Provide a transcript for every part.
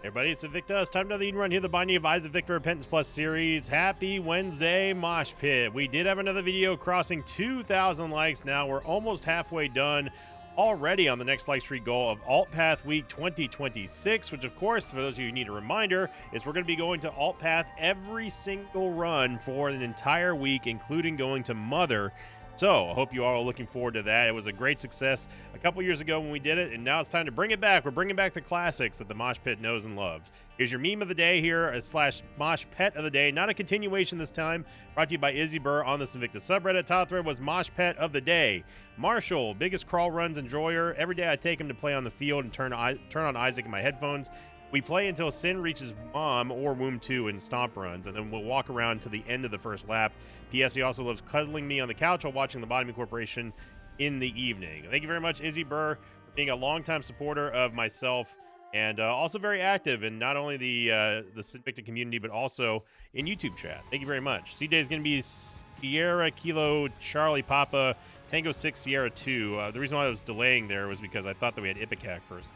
Everybody, it's Invicta. It's time to another run here, the Binding of Isaac Victor Repentance Plus series. Happy Wednesday, Mosh Pit. We did have another video crossing 2,000 likes now. We're almost halfway done already on the next like streak goal of Alt Path Week 2026, which, of course, for those of you who need a reminder, is we're going to be going to Alt Path every single run for an entire week, including going to Mother. So I hope you all are looking forward to that. It was a great success a couple years ago when we did it, and now it's time to bring it back. We're bringing back the classics that the Mosh Pit knows and loves. Here's your meme of the day here, slash Mosh Pet of the day. Not a continuation this time. Brought to you by Izzy Burr on the Invicta subreddit. Top thread was Mosh Pet of the day. Marshall, biggest crawl runs enjoyer. Every day I take him to play on the field and turn on Isaac in my headphones. We play until Sin reaches Mom or Womb 2 in stomp runs, and then we'll walk around to the end of the first lap. P.S. He also loves cuddling me on the couch while watching the Lobotomy Corporation in the evening. Thank you very much, Izzy Burr, for being a longtime supporter of myself and also very active in not only the Invicta community, but also in YouTube chat. Thank you very much. CJ is going to be Sierra Kilo Charlie Papa Tango 6 Sierra 2. The reason why I was delaying there was because I thought that we had Ipecac first.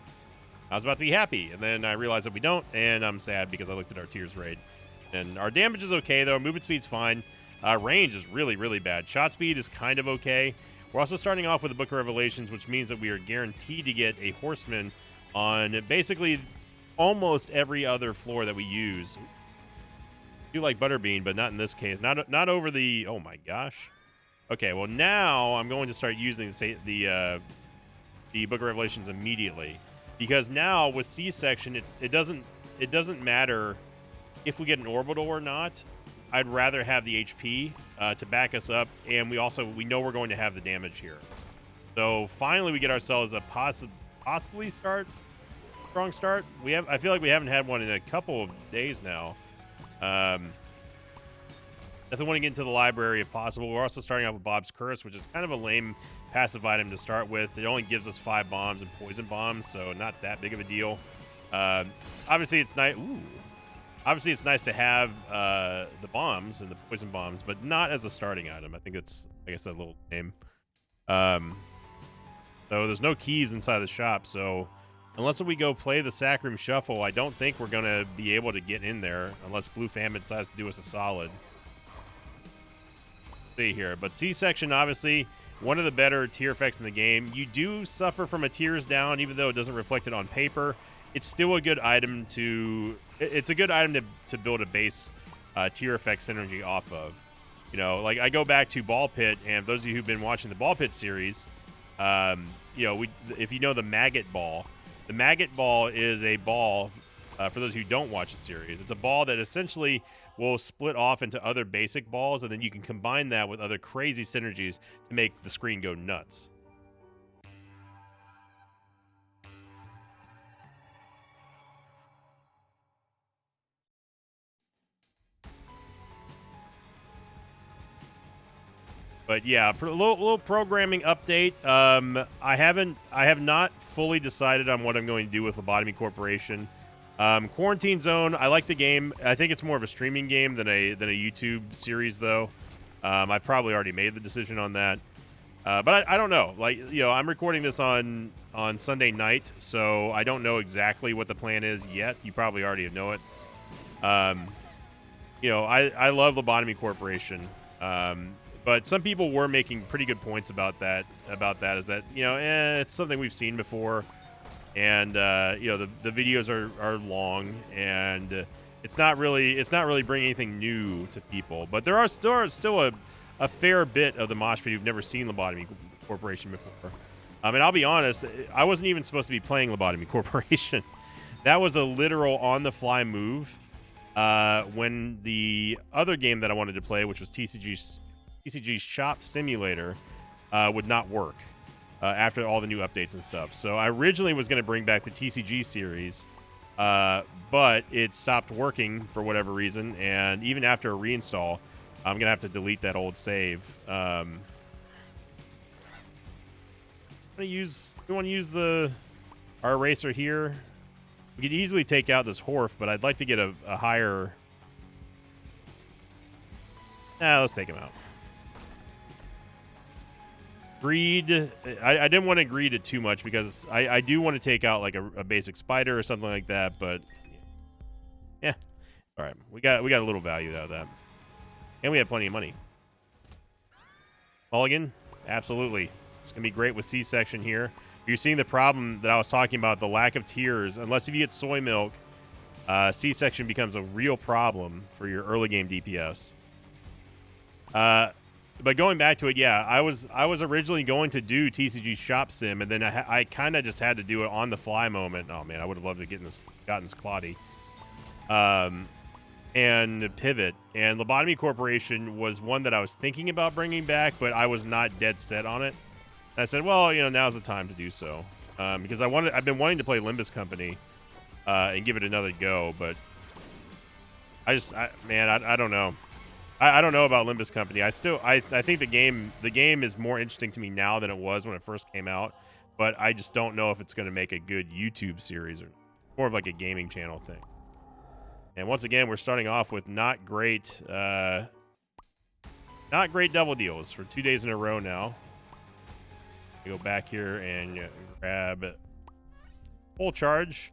I was about to be happy, and then I realized that we don't, and I'm sad because I looked at our tiers raid. And our damage is okay, though. Our movement speed's fine. Range is really, really bad. Shot speed is kind of okay. We're also starting off with the Book of Revelations, which means that we are guaranteed to get a Horseman on basically almost every other floor that we use. I do like Butterbean, but not in this case. Not over the... Oh, my gosh. Okay, well, now I'm going to start using the Book of Revelations immediately. Because now with C-section, it doesn't matter if we get an orbital or not. I'd rather have the HP to back us up, and we know we're going to have the damage here. So finally, we get ourselves a possibly strong start. I feel like we haven't had one in a couple of days now. Definitely want to get into the library if possible. We're also starting off with Bob's Curse, which is kind of a lame passive item to start with. It only gives us 5 bombs and poison bombs, so not that big of a deal. Obviously, it's nice. Obviously, it's nice to have the bombs and the poison bombs, but not as a starting item. I think it's, like I said, a little lame. So there's no keys inside the shop. So unless we go play the Sack Room Shuffle, I don't think we're gonna be able to get in there unless Blue Famine decides to do us a solid. See here, but C-section obviously one of the better tier effects in the game. You do suffer from a tears down, even though it doesn't reflect it on paper. It's still a good item to build a base tier effect synergy off of. You know, like I go back to Ball Pit, and those of you who've been watching the Ball Pit series, if you know the Maggot Ball is a ball. For those who don't watch the series, it's a ball that essentially will split off into other basic balls, and then you can combine that with other crazy synergies to make the screen go nuts. But yeah, a little programming update. I have not fully decided on what I'm going to do with Lobotomy Corporation. Quarantine Zone, I like the game. I think it's more of a streaming game than a YouTube series, though. I've probably already made the decision on that. But I don't know. Like, I'm recording this on Sunday night, so I don't know exactly what the plan is yet. You probably already know it. I love Lobotomy Corporation. But some people were making pretty good points about that. Is that it's something we've seen before. And the videos are long, and it's not really bringing anything new to people. But there are still a fair bit of the mosh pit who've never seen Lobotomy Corporation before. And I'll be honest, I wasn't even supposed to be playing Lobotomy Corporation. That was a literal on-the-fly move when the other game that I wanted to play, which was TCG's Shop Simulator, would not work. After all the new updates and stuff. So I originally was going to bring back the TCG series, but it stopped working for whatever reason, and even after a reinstall, I'm going to have to delete that old save. We want to use our eraser here. We could easily take out this Horf, but I'd like to get a higher... let's take him out. Greed, I didn't want to greed it too much because I do want to take out like a basic spider or something like that, but All right, we got a little value out of that, and we have plenty of money. Mulligan, absolutely. It's gonna be great with C-section here. You're seeing the problem that I was talking about, the lack of tiers. Unless if you get soy milk, C-section becomes a real problem for your early game DPS. But going back to it, yeah, I was originally going to do TCG Shop Sim, and then I kind of just had to do it on the fly moment. Oh man, I would have loved to gotten this Claudie. And Pivot and Lobotomy Corporation was one that I was thinking about bringing back, but I was not dead set on it. And I said, well, you know, now's the time to do so, because I've been wanting to play Limbus Company and give it another go, but I don't know. I don't know about Limbus Company. I think the game is more interesting to me now than it was when it first came out, but I just don't know if it's going to make a good YouTube series or more of like a gaming channel thing. And once again, we're starting off with not great double deals for 2 days in a row now. We go back here and grab full charge.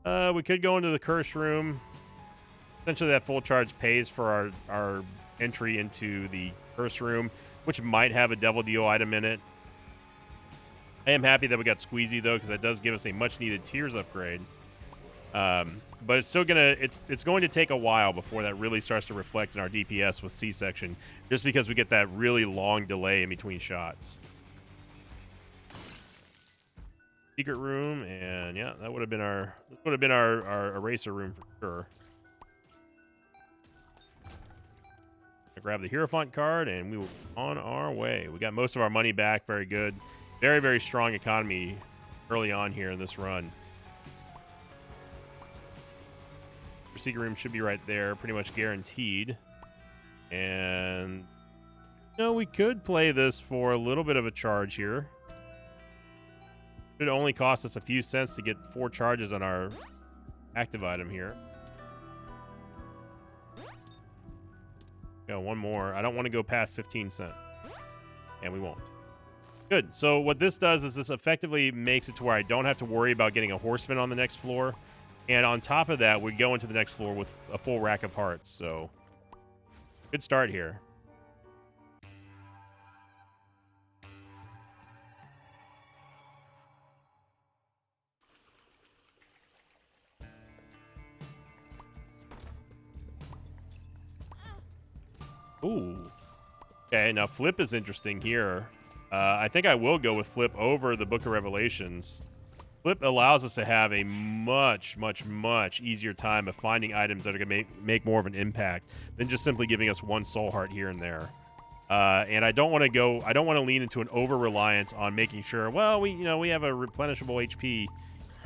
We could go into the curse room. Essentially, that full charge pays for our entry into the curse room, which might have a devil deal item in it. I am happy that we got Squeezy though, because that does give us a much needed tiers upgrade. But it's still it's going to take a while before that really starts to reflect in our DPS with C-section, just because we get that really long delay in between shots. Secret room, and yeah, that would have been our eraser room for sure. Grab the Hierophant card, and we were on our way. We got most of our money back. Very good. Very, very strong economy early on here in this run. Our secret room should be right there, pretty much guaranteed. And you know, we could play this for a little bit of a charge here. It only cost us a few cents to get 4 charges on our active item here. Go one more. I don't want to go past 15 cents. And we won't. Good. So what this does is this effectively makes it to where I don't have to worry about getting a horseman on the next floor. And on top of that, we go into the next floor with a full rack of hearts. So good start here. Ooh. Okay, now Flip is interesting here. I think I will go with Flip over the Book of Revelations. Flip allows us to have a much, much, much easier time of finding items that are going to make more of an impact than just simply giving us 1 soul heart here and there. And I don't want to lean into an over-reliance on making sure, well, we have a replenishable HP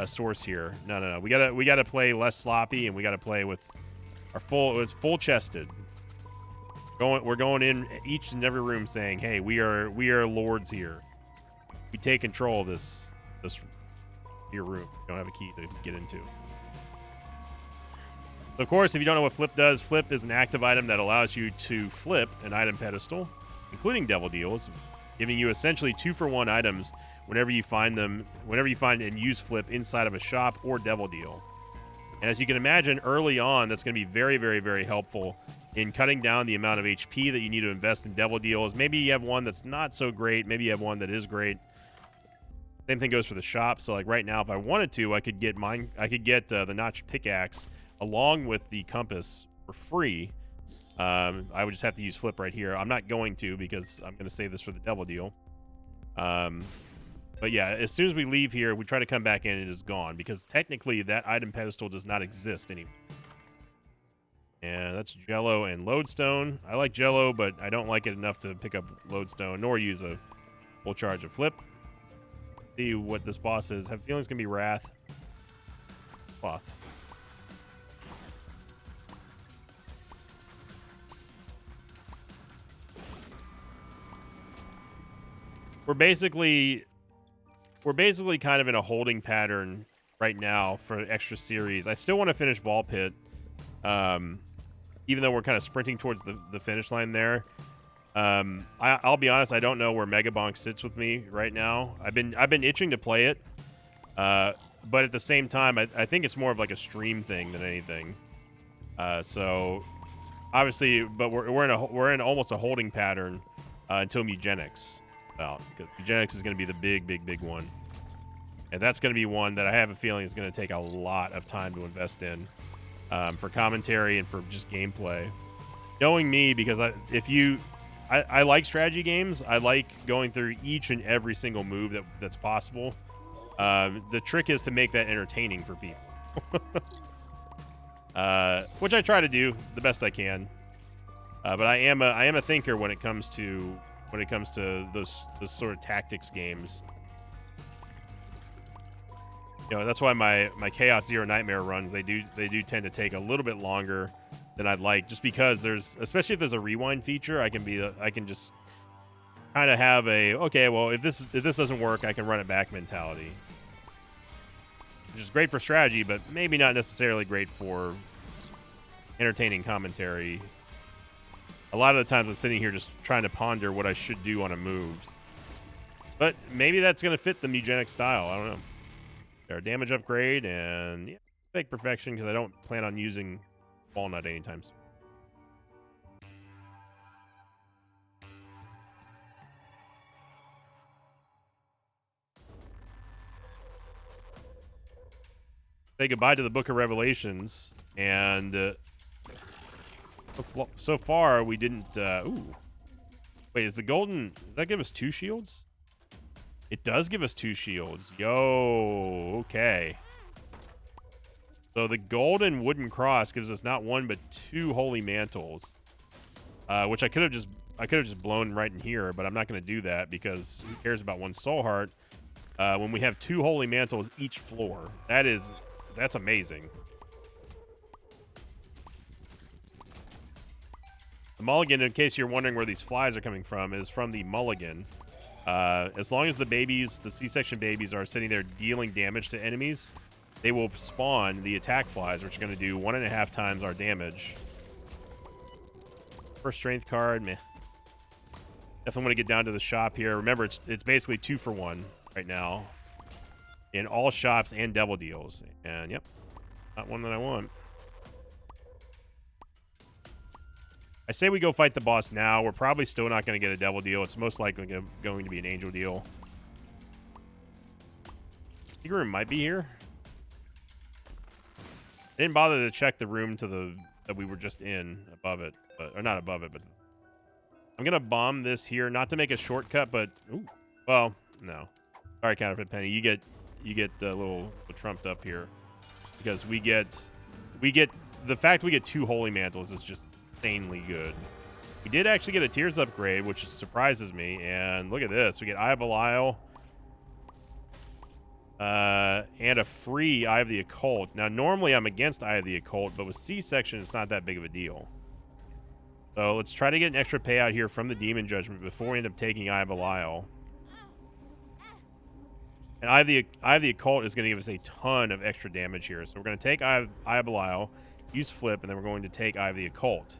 source here. No. We gotta play less sloppy, and we gotta play with our full chested. We're going in each and every room saying, hey, we are lords here. We take control of this your room. We don't have a key to get into. So of course, if you don't know what Flip does, Flip is an active item that allows you to flip an item pedestal, including devil deals, giving you essentially 2-for-1 items whenever you find and use Flip inside of a shop or devil deal. And as you can imagine, early on, that's going to be very, very, very helpful in cutting down the amount of HP that you need to invest in devil deals. Maybe you have one that's not so great. Maybe you have one that is great. Same thing goes for the shop. So like right now, if I wanted to, I could get the notched pickaxe along with the compass for free. I would just have to use Flip right here. I'm not going to, because I'm going to save this for the devil deal. But yeah, as soon as we leave here, we try to come back in and it is gone, because technically that item pedestal does not exist anymore. And that's Jello and Lodestone. I like Jello, but I don't like it enough to pick up Lodestone nor use a full charge of Flip. See what this boss is. I have a feeling it's going to be Wrath. Cloth. We're basically kind of in a holding pattern right now for extra series. I still want to finish Ball Pit, even though we're kind of sprinting towards the finish line there. I'll be honest, I don't know where Mega Bonk sits with me right now. I've been itching to play it, but at the same time, I think it's more of like a stream thing than anything. So obviously, but we're in almost a holding pattern until Mugenics out, because Mugenics is going to be the big one, and that's going to be one that I have a feeling is going to take a lot of time to invest in for commentary and for just gameplay. Knowing me, because I like strategy games. I like going through each and every single move that's possible. The trick is to make that entertaining for people. Which I try to do the best I can. But I am a thinker when it comes to those sort of tactics games. You know, that's why my Chaos Zero Nightmare runs, they do tend to take a little bit longer than I'd like, just because especially if there's a rewind feature, I can just kind of have a, okay, well, if this doesn't work, I can run it back mentality. Which is great for strategy, but maybe not necessarily great for entertaining commentary. A lot of the times I'm sitting here just trying to ponder what I should do on a move. But maybe that's going to fit the Mugenic style. I don't know. There are damage upgrade and yeah, fake perfection, because I don't plan on using Walnut anytime soon. Say goodbye to the Book of Revelations, and so far we didn't. Ooh, wait, is the golden? Does that give us 2 shields? It does give us 2 shields. Yo, okay. So the golden wooden cross gives us not 1 but 2 holy mantles, which I could have just blown right in here, but I'm not going to do that, because who cares about 1 soul heart when we have 2 holy mantles each floor? That's amazing. The mulligan, in case you're wondering where these flies are coming from, is from the mulligan. As long as the C-section babies, are sitting there dealing damage to enemies, they will spawn the attack flies, which are going to do 1.5 times our damage. First strength card, meh. Definitely want to get down to the shop here. Remember, it's basically 2 for 1 right now in all shops and devil deals. And yep, not one that I want. I say we go fight the boss now. We're probably still not going to get a devil deal. It's most likely going to be an angel deal. Secret room might be here. I didn't bother to check the room that we were just in above it, or not above it, but I'm gonna bomb this here, not to make a shortcut, but ooh, well, no. Sorry, Counterfeit Penny, you get a little trumped up here, because we get the fact we get 2 holy mantles is just insanely good. We did actually get a Tears upgrade, which surprises me, and look at this, we get Eye of Belial. And a free Eye of the Occult. Now, normally I'm against Eye of the Occult, but with C-section, it's not that big of a deal. So let's try to get an extra payout here from the Demon Judgment before we end up taking Eye of Belial. And Eye of the Occult is going to give us a ton of extra damage here. So we're going to take Eye of Belial, use Flip, and then we're going to take Eye of the Occult.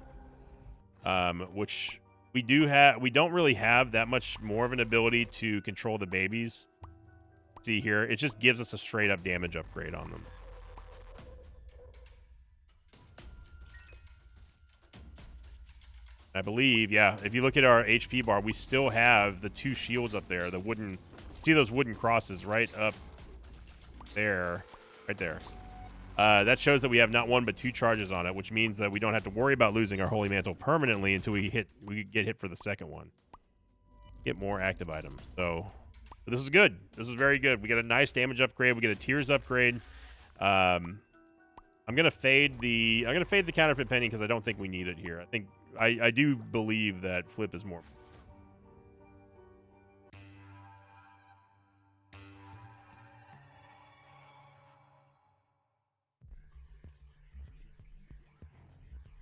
Which we don't really have that much more of an ability to control the babies. See here, it just gives us a straight up damage upgrade on them. I believe, yeah, if you look at our HP bar, we still have the 2 shields up there. The wooden, see those wooden crosses right up there, right there. That shows that we have not 1 but 2 charges on it, which means that we don't have to worry about losing our Holy Mantle permanently until we get hit for the second one. Get more active items. So this is good. This is very good. We get a nice damage upgrade. We get a Tears upgrade. I'm gonna fade the Counterfeit Penny, because I don't think we need it here. I do believe that Flip is more.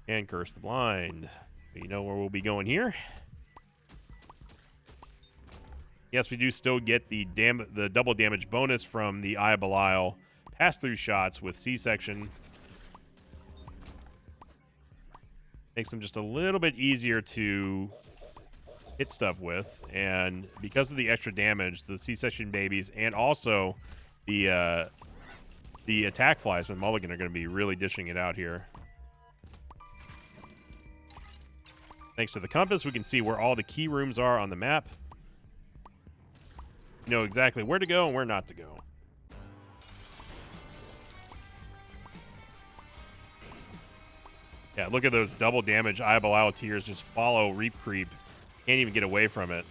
And Curse the Blind. You know where we'll be going here. Yes, we do still get the double damage bonus from the Eye of Belial pass-through shots with C-section. Makes them just a little bit easier to hit stuff with, and because of the extra damage, the C-section babies and also the attack flies with Mulligan are going to be really dishing it out here. Thanks to the compass, we can see where all the key rooms are on the map. You know exactly where to go and where not to go. Yeah, look at those double damage Eye of Belial tiers just follow Reap Creep. Can't even get away from it.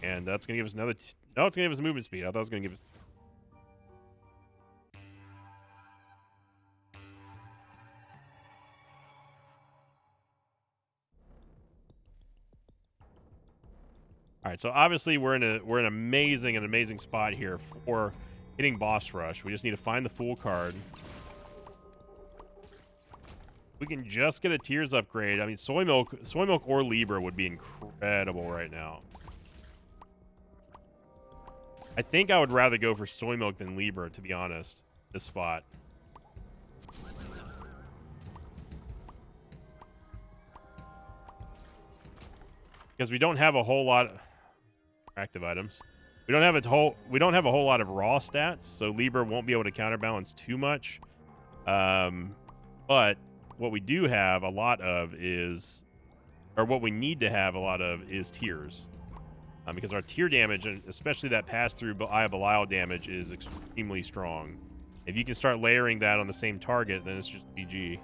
And that's going to give us another... No, it's going to give us movement speed. I thought it was going to give us... All right, so obviously we're in an amazing spot here for hitting boss rush. We just need to find the Fool card. We can just get a Tears upgrade. I mean, Soy Milk or Libra would be incredible right now. I think I would rather go for Soy Milk than Libra, to be honest, this spot. Because we don't have a whole lot of active items. We don't have a whole lot of raw stats, so Libra won't be able to counterbalance too much. But what we do have a lot of is, or what we need to have a lot of is tears. Because our tier damage, and especially that pass-through Eye of Belial damage, is extremely strong. If you can start layering that on the same target, then it's just GG.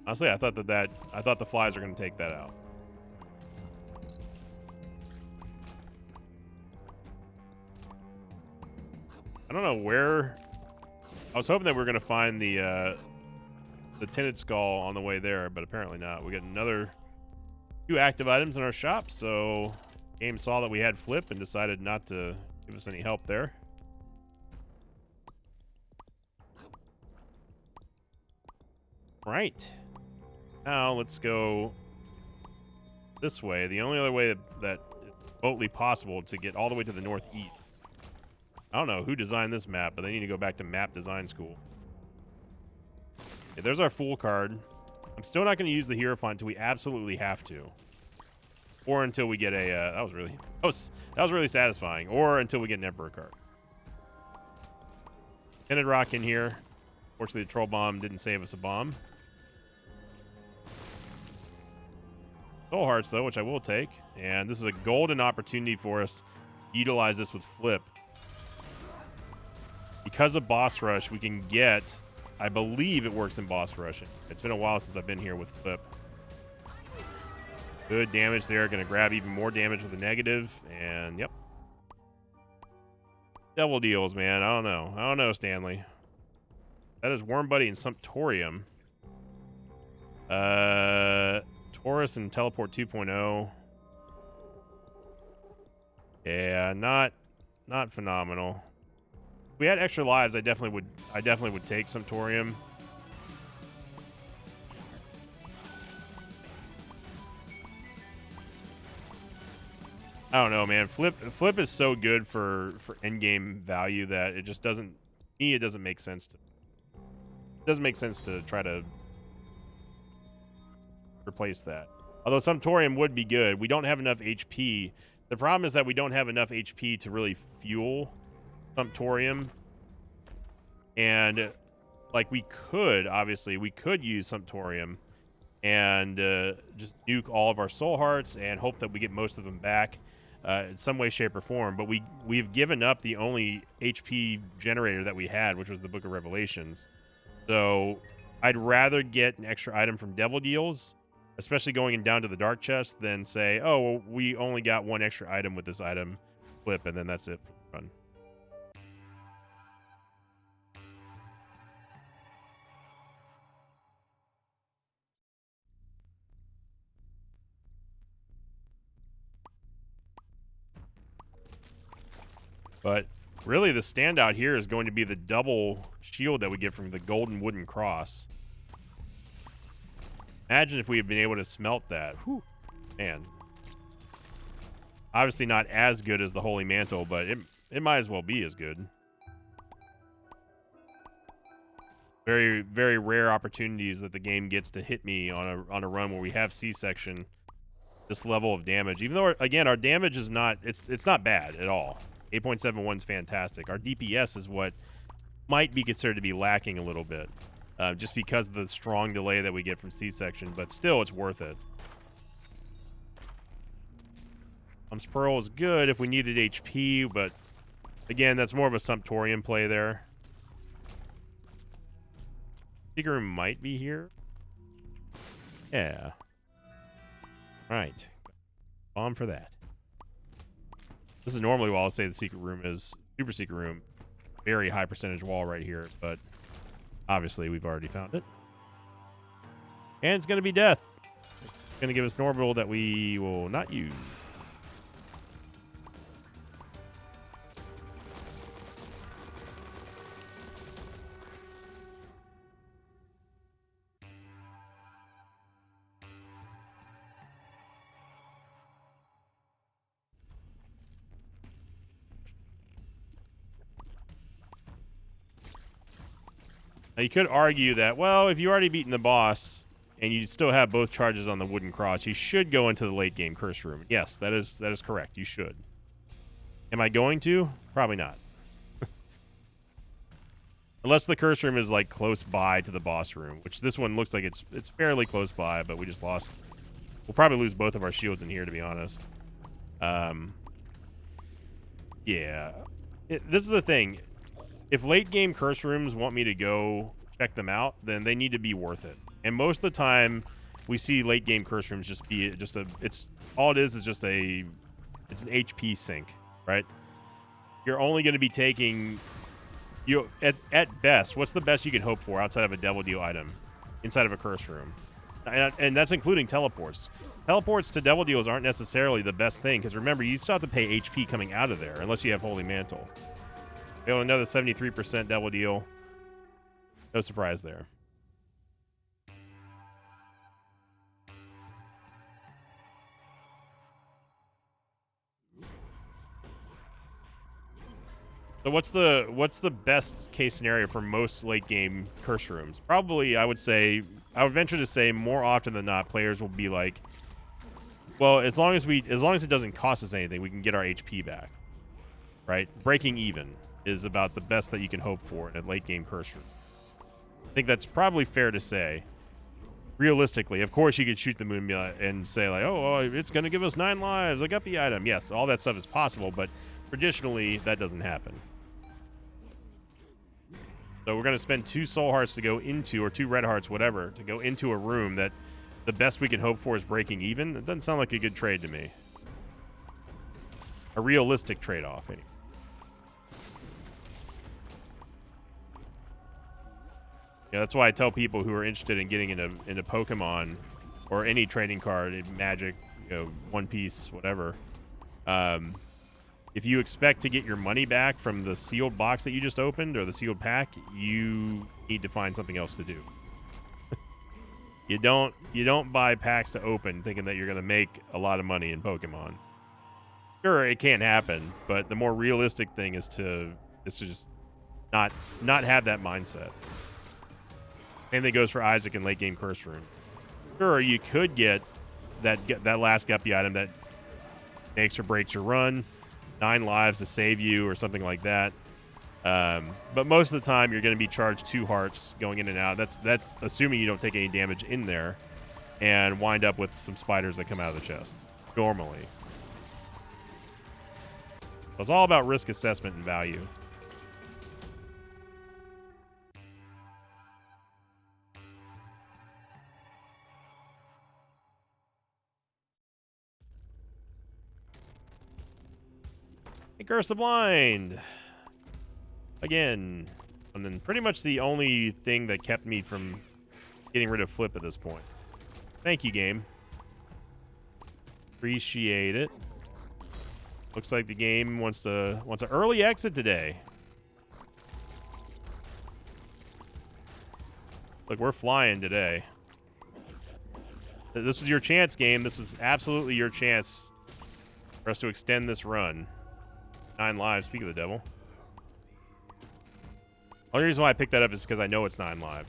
Honestly, I thought the flies were going to take that out. I don't know where. I was hoping that we were going to find the tinted skull on the way there, but apparently not. We got another 2 active items in our shop, so game saw that we had flip and decided not to give us any help there. Right. Now let's go this way. The only other way that is remotely possible to get all the way to the northeast. I don't know who designed this map, but they need to go back to map design school. Okay, there's our Fool card. I'm still not going to use the Hierophant until we absolutely have to. Or until we get a... that was really satisfying. Or until we get an Emperor card. Tinted Rock in here. Fortunately, the Troll Bomb didn't save us a bomb. Soul Hearts, though, which I will take. And this is a golden opportunity for us to utilize this with Flip. Because of Boss Rush, we can get... I believe it works in Boss Rush. It's been a while since I've been here with Flip. Good damage there. Going to grab even more damage with a negative. And, yep. Devil deals, man. I don't know, Stanley. That is Worm Buddy and Sumptorium. Taurus and Teleport 2.0. Yeah, not phenomenal. If we had extra lives, I definitely would take Sumptorium. I don't know, man. Flip is so good for endgame value that it just doesn't make sense to. It doesn't make sense to try to replace that. Although Sumptorium would be good. We don't have enough HP. The problem is that we don't have enough HP to really fuel Sumptorium. And like we could use Sumptorium and just nuke all of our soul hearts and hope that we get most of them back in some way, shape, or form. But we've given up the only HP generator that we had, which was the Book of Revelations. So I'd rather get an extra item from Devil Deals, especially going down to the Dark Chest, than say, oh, well, we only got one extra item with this item Flip, and then that's it for fun. But really, the standout here is going to be the double shield that we get from the golden wooden cross. Imagine if we had been able to smelt that. Whew. Man. Obviously not as good as the Holy Mantle, but it might as well be as good. Very, very rare opportunities that the game gets to hit me on a run where we have C-section this level of damage. Even though, again, our damage is not, it's not bad at all. 8.71 is fantastic. Our DPS is what might be considered to be lacking a little bit, just because of the strong delay that we get from C-section, but still, it's worth it. Pearl is good if we needed HP, but again, that's more of a Sumptorium play there. Secret room might be here. Yeah. Right. Bomb for that. This is normally why I'll say the secret room is super secret room. Very high percentage wall right here, but obviously we've already found it. And it's going to be death. It's going to give us an orbital that we will not use. Now, you could argue that, well, if you already beaten the boss and you still have both charges on the wooden cross, you should go into the late game curse room. Yes, that is correct. You should. Am I going to? Probably not. Unless the curse room is like close by to the boss room, which this one looks like it's fairly close by, but we just lost. We'll probably lose both of our shields in here, to be honest. Yeah. This is the thing. If late game curse rooms want me to go check them out, then they need to be worth it. And most of the time, we see late game curse rooms just be it's all it is just it's an HP sink, right? You're only going to be taking at best. What's the best you can hope for outside of a devil deal item inside of a curse room? And that's including teleports. Teleports to devil deals aren't necessarily the best thing because remember, you still have to pay HP coming out of there unless you have Holy Mantle. Failed another 73% devil deal. No surprise there. So what's the best case scenario for most late game curse rooms? Probably, I would venture to say more often than not, players will be like, well, as long as it doesn't cost us anything, we can get our HP back. Right? Breaking even is about the best that you can hope for in a late game curse room. I think that's probably fair to say. Realistically, of course, you could shoot the moon and say like, oh, it's going to give us 9 lives, a guppy item. Yes, all that stuff is possible, but traditionally that doesn't happen. So we're going to spend 2 soul hearts to go into, or 2 red hearts, whatever, to go into a room that the best we can hope for is breaking even. It doesn't sound like a good trade to me. A realistic trade-off, anyway. Yeah, that's why I tell people who are interested in getting into Pokemon or any trading card, Magic, One Piece, whatever. If you expect to get your money back from the sealed box that you just opened or the sealed pack, you need to find something else to do. You don't buy packs to open thinking that you're going to make a lot of money in Pokemon. Sure, it can happen, but the more realistic thing is to just not have that mindset. Same thing goes for Isaac in late game curse room. Sure, you could get that last guppy item that makes or breaks your run, 9 lives to save you or something like that. But most of the time, you're going to be charged 2 hearts going in and out. That's assuming you don't take any damage in there and wind up with some spiders that come out of the chest. Normally. So it's all about risk assessment and value. Curse the Blind. Again. And then pretty much the only thing that kept me from getting rid of Flip at this point. Thank you, game. Appreciate it. Looks like the game wants an early exit today. Look, we're flying today. This was your chance, game. This was absolutely your chance for us to extend this run. 9 lives, speak of the devil. Only reason why I picked that up is because I know it's 9 live.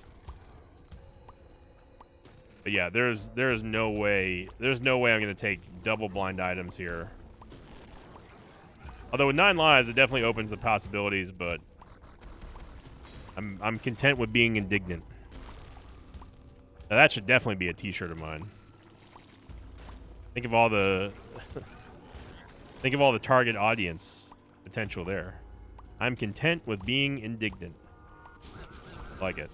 But yeah, there's no way I'm gonna take double blind items here. Although with 9 lives, it definitely opens the possibilities, but I'm content with being indignant. Now that should definitely be a t-shirt of mine. Think of all the target audience potential there. I'm content with being indignant. Like it.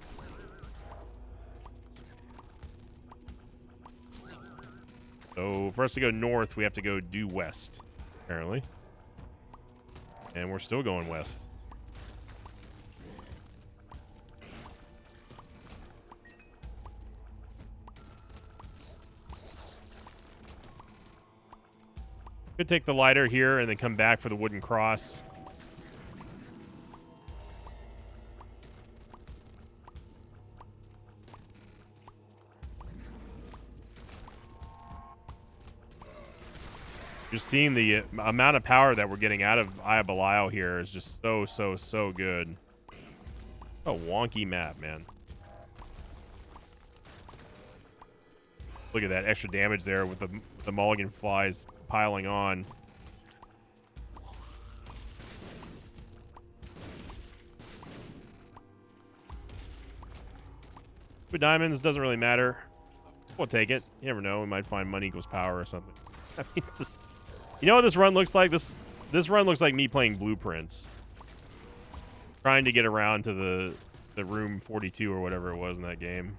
So for us to go north, we have to go due west, apparently. And we're still going west. Could take the lighter here and then come back for the wooden cross. Just seeing the amount of power that we're getting out of Eye of Belial here is just so good. Oh, wonky map, man. Look at that extra damage there with the mulligan flies piling on. With diamonds, doesn't really matter. We'll take it. You never know. We might find money equals power or something. I mean, just... You know what this run looks like? This run looks like me playing Blueprints. Trying to get around to the room 42 or whatever it was in that game.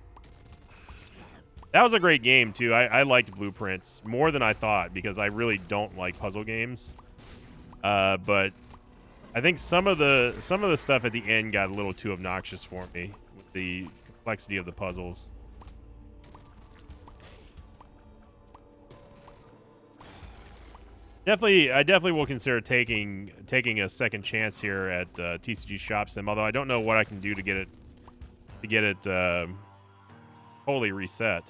That was a great game, too. I liked Blueprints more than I thought because I really don't like puzzle games. But I think some of the stuff at the end got a little too obnoxious for me with the complexity of the puzzles. I definitely will consider taking a second chance here at TCG Shop Sim. Although I don't know what I can do to get it totally reset.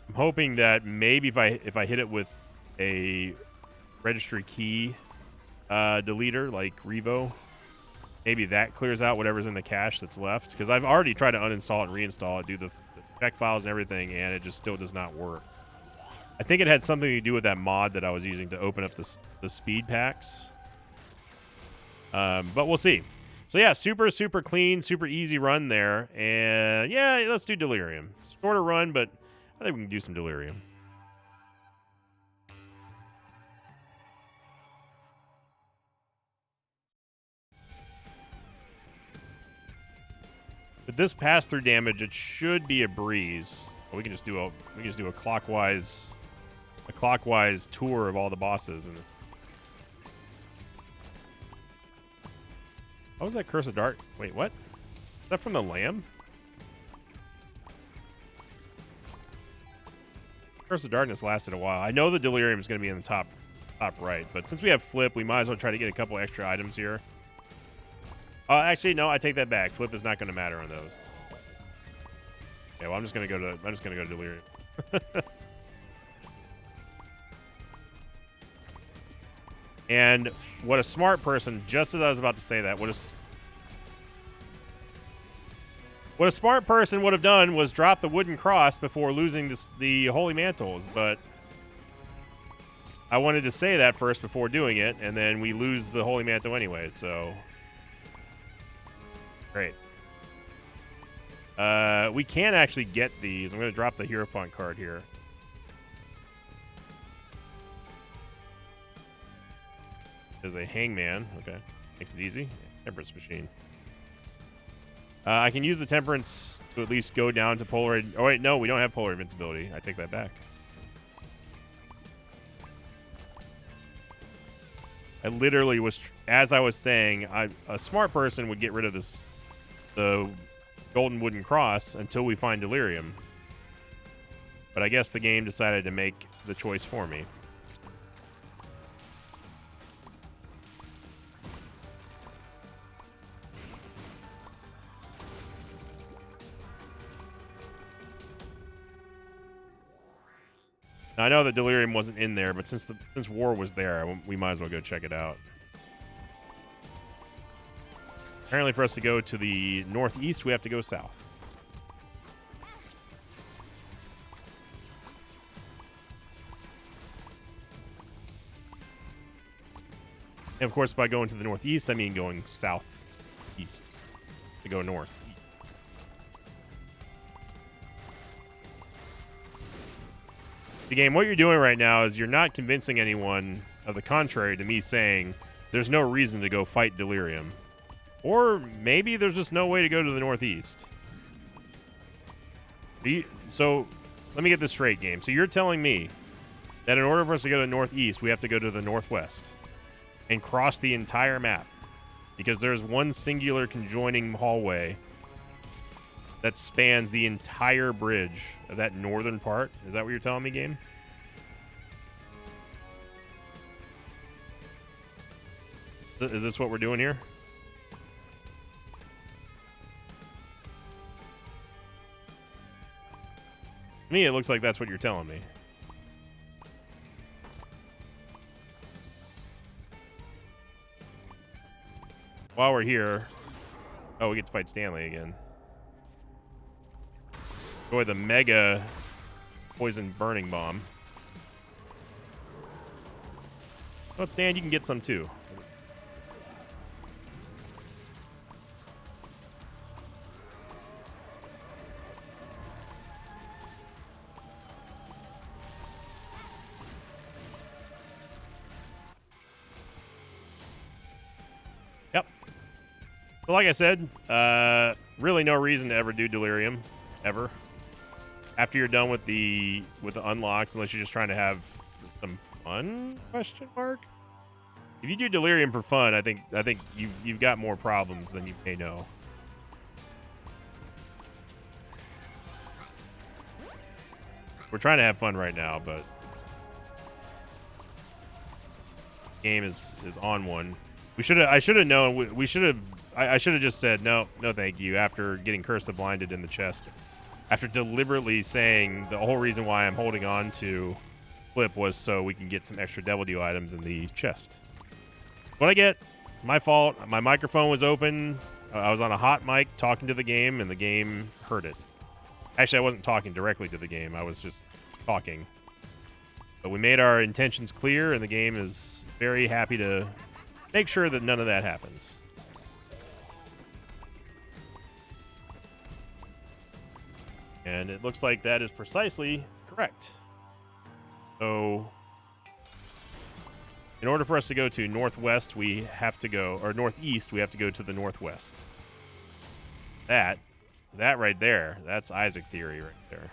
I'm hoping that maybe if I hit it with a registry key deleter like Revo, maybe that clears out whatever's in the cache that's left. Because I've already tried to uninstall it and reinstall it, do the check files and everything, and it just still does not work. I think it had something to do with that mod that I was using to open up the speed packs. But we'll see. So yeah, super clean, super easy run there. And yeah, let's do Delirium. Shorter run, but I think we can do some Delirium. With this pass-through damage, it should be a breeze. We can just do a clockwise tour of all the bosses. And what was that Curse of Dark? Wait, what? Is that from the Lamb? Curse of Darkness lasted a while. I know the Delirium is going to be in the top right, but since we have Flip, we might as well try to get a couple extra items here. Actually, no, I take that back. Flip is not going to matter on those. Okay, well, I'm just going to go to Delirium. And what a smart person, just as I was about to say that, what a smart person would have done was drop the wooden cross before losing the holy mantles, but I wanted to say that first before doing it, and then we lose the holy mantle anyway, so great. We can actually get these. I'm going to drop the Hierophant card here. There's a Hangman. Okay. Makes it easy. Temperance Machine. I can use the Temperance to at least go down to Polar... Oh, wait. No, we don't have Polar Invincibility. I take that back. I literally was... As I was saying, a smart person would get rid of the golden wooden cross until we find Delirium. But I guess the game decided to make the choice for me. Now, I know that Delirium wasn't in there, but since War was there, we might as well go check it out. Apparently for us to go to the northeast, we have to go south. And of course, by going to the northeast, I mean going southeast to go north. The game, what you're doing right now is you're not convincing anyone of the contrary to me saying there's no reason to go fight Delirium. Or maybe there's just no way to go to the northeast. So, let me get this straight, game. So you're telling me that in order for us to go to the northeast, we have to go to the northwest and cross the entire map because there's one singular conjoining hallway that spans the entire bridge of that northern part. Is that what you're telling me, game? Is this what we're doing here? To me, it looks like that's what you're telling me. While we're here... Oh, we get to fight Stanley again. Boy, the mega poison burning bomb. Oh, Stan, you can get some too. Yep. So like I said, really no reason to ever do Delirium. Ever. After you're done with the unlocks, unless you're just trying to have some fun? Question mark. If you do Delirium for fun, I think you've got more problems than you may know. We're trying to have fun right now, but game is on one. I should have known. I should have just said no, thank you. After getting Curse the Blinded in the chest. After deliberately saying the whole reason why I'm holding on to Flip was so we can get some extra Devil Deal items in the chest. What I get, my fault. My microphone was open. I was on a hot mic talking to the game, and the game heard it. Actually, I wasn't talking directly to the game. I was just talking. But we made our intentions clear, and the game is very happy to make sure that none of that happens. And it looks like that is precisely correct. So, in order for us to go to northwest, we have to go, or northeast, we have to go to the northwest. That right there, that's Isaac Theory right there.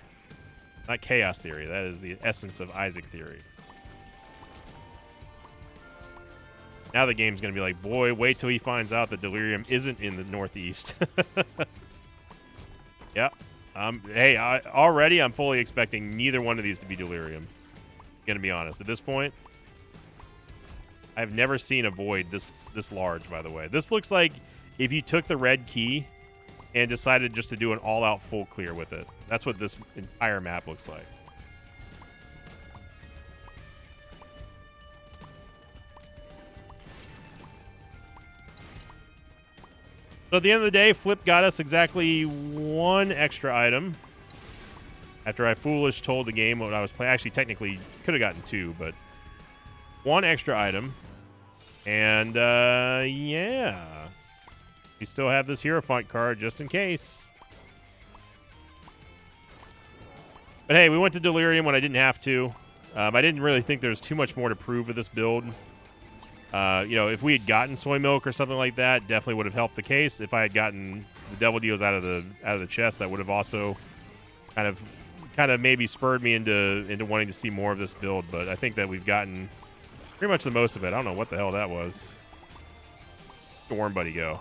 Not Chaos Theory, that is the essence of Isaac Theory. Now the game's going to be like, boy, wait till he finds out that Delirium isn't in the northeast. Yep. Hey, already I'm fully expecting neither one of these to be Delirium. Gonna be honest. At this point, I've never seen a void this large, by the way. This looks like if you took the red key and decided just to do an all-out full clear with it. That's what this entire map looks like. So at the end of the day, Flip got us exactly one extra item. After I foolish told the game what I was playing. Actually, technically, could have gotten two, but one extra item. And, yeah. We still have this Hierophant card just in case. But hey, we went to Delirium when I didn't have to. I didn't really think there was too much more to prove with this build. You know, if we had gotten Soy Milk or something like that, definitely would have helped the case. If I had gotten the Devil Deals out of the chest, that would have also kind of maybe spurred me into wanting to see more of this build. But I think that we've gotten pretty much the most of it. I don't know what the hell that was. Storm Buddy go.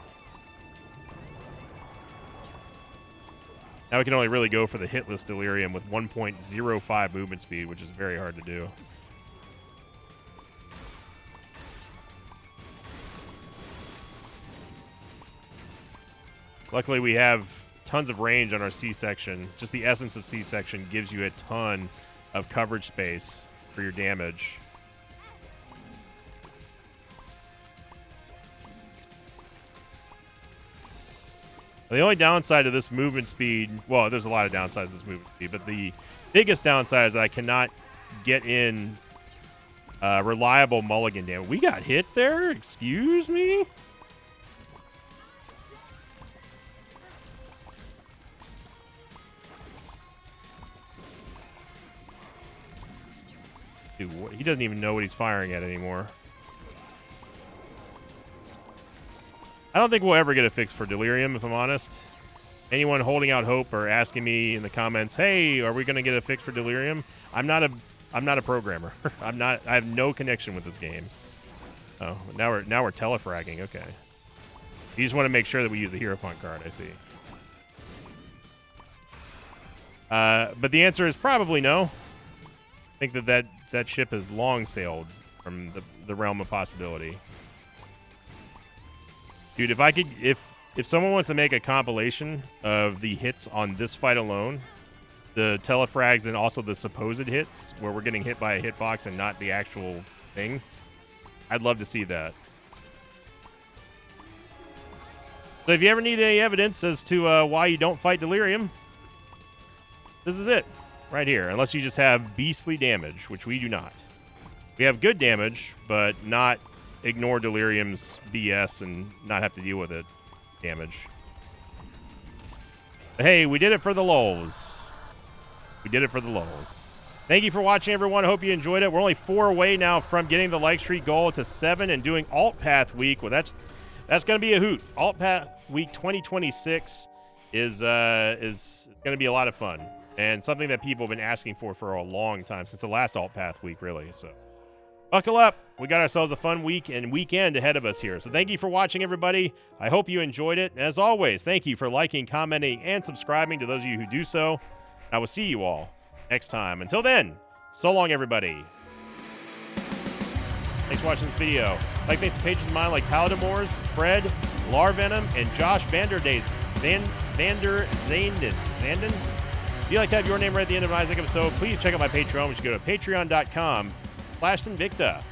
Now we can only really go for the hitless Delirium with 1.05 movement speed, which is very hard to do. Luckily, we have tons of range on our C-section. Just the essence of C-section gives you a ton of coverage space for your damage. The only downside to this movement speed, well, there's a lot of downsides to this movement speed, but the biggest downside is that I cannot get in reliable mulligan damage. We got hit there? Excuse me? Dude, he doesn't even know what he's firing at anymore. I don't think we'll ever get a fix for Delirium, if I'm honest. Anyone holding out hope or asking me in the comments, hey, are we going to get a fix for Delirium? I'm not a programmer. I have no connection with this game. Oh, now we're telefragging. Okay. You just want to make sure that we use the Hero Point card, I see. But the answer is probably no. I think that ship has long sailed from the realm of possibility. Dude, if someone wants to make a compilation of the hits on this fight alone, the telefrags and also the supposed hits where we're getting hit by a hitbox and not the actual thing, I'd love to see that. So if you ever need any evidence as to why you don't fight Delirium, this is it. Right here, unless you just have beastly damage, which we do not. We have good damage, but not ignore Delirium's BS and not have to deal with it damage. But hey, we did it for the lulz. We did it for the lulz. Thank you for watching, everyone. I hope you enjoyed it. We're only 4 away now from getting the like streak goal to 7 and doing Alt Path Week. Well, that's going to be a hoot. Alt Path Week 2026 is going to be a lot of fun. And something that people have been asking for a long time, since the last Alt Path Week, really. So buckle up. We got ourselves a fun week and weekend ahead of us here. So thank you for watching, everybody. I hope you enjoyed it. And as always, thank you for liking, commenting, and subscribing to those of you who do so. I will see you all next time. Until then, so long, everybody. Thanks for watching this video. Thanks to patrons of mine like Paladamors, Fred, Larvenom, and Josh Zanden. If you'd like to have your name read at the end of an Isaac episode, please check out my Patreon, which you go to patreon.com/Sinvicta.